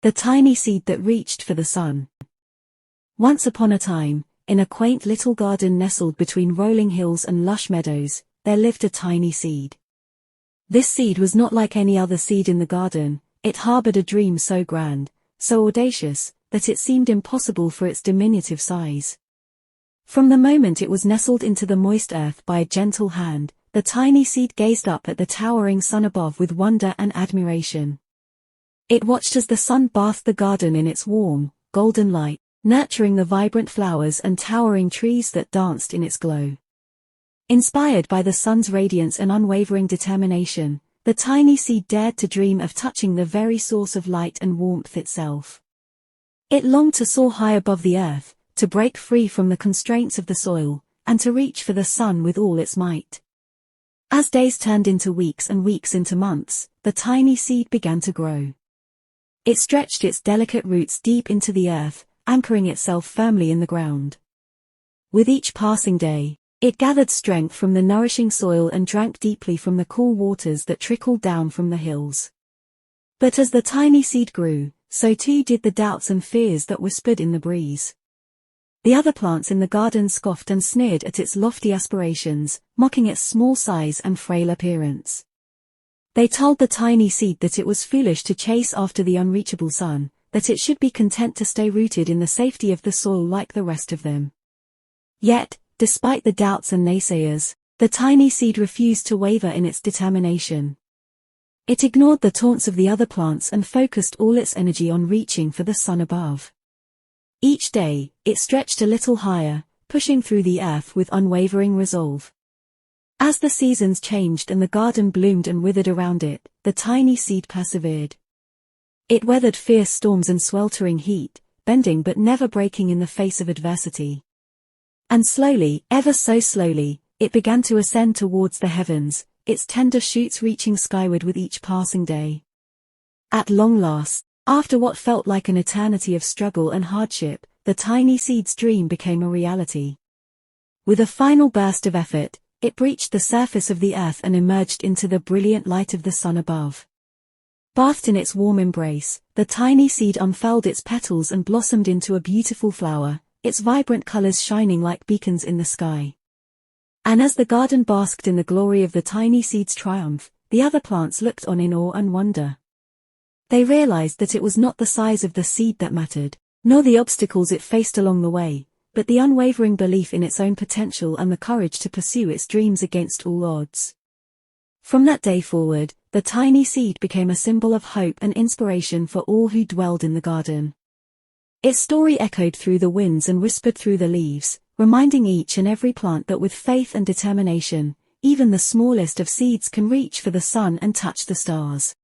The tiny seed that reached for the sun. Once upon a time, in a quaint little garden nestled between rolling hills and lush meadows, there lived a tiny seed. This seed was not like any other seed in the garden. It harbored a dream so grand, so audacious, that it seemed impossible for its diminutive size. From the moment it was nestled into the moist earth by a gentle hand, the tiny seed gazed up at the towering sun above with wonder and admiration. It watched as the sun bathed the garden in its warm, golden light, nurturing the vibrant flowers and towering trees that danced in its glow. Inspired by the sun's radiance and unwavering determination, the tiny seed dared to dream of touching the very source of light and warmth itself. It longed to soar high above the earth, to break free from the constraints of the soil, and to reach for the sun with all its might. As days turned into weeks and weeks into months, the tiny seed began to grow. It stretched its delicate roots deep into the earth, anchoring itself firmly in the ground. With each passing day, it gathered strength from the nourishing soil and drank deeply from the cool waters that trickled down from the hills. But as the tiny seed grew, so too did the doubts and fears that whispered in the breeze. The other plants in the garden scoffed and sneered at its lofty aspirations, mocking its small size and frail appearance. They told the tiny seed that it was foolish to chase after the unreachable sun, that it should be content to stay rooted in the safety of the soil like the rest of them. Yet, despite the doubts and naysayers, the tiny seed refused to waver in its determination. It ignored the taunts of the other plants and focused all its energy on reaching for the sun above. Each day, it stretched a little higher, pushing through the earth with unwavering resolve. As the seasons changed and the garden bloomed and withered around it, the tiny seed persevered. It weathered fierce storms and sweltering heat, bending but never breaking in the face of adversity. And slowly, ever so slowly, it began to ascend towards the heavens, its tender shoots reaching skyward with each passing day. At long last, after what felt like an eternity of struggle and hardship, the tiny seed's dream became a reality. With a final burst of effort, it breached the surface of the earth and emerged into the brilliant light of the sun above. Bathed in its warm embrace, the tiny seed unfurled its petals and blossomed into a beautiful flower, its vibrant colors shining like beacons in the sky. And as the garden basked in the glory of the tiny seed's triumph, the other plants looked on in awe and wonder. They realized that it was not the size of the seed that mattered, nor the obstacles it faced along the way, but the unwavering belief in its own potential and the courage to pursue its dreams against all odds. From that day forward, the tiny seed became a symbol of hope and inspiration for all who dwelled in the garden. Its story echoed through the winds and whispered through the leaves, reminding each and every plant that with faith and determination, even the smallest of seeds can reach for the sun and touch the stars.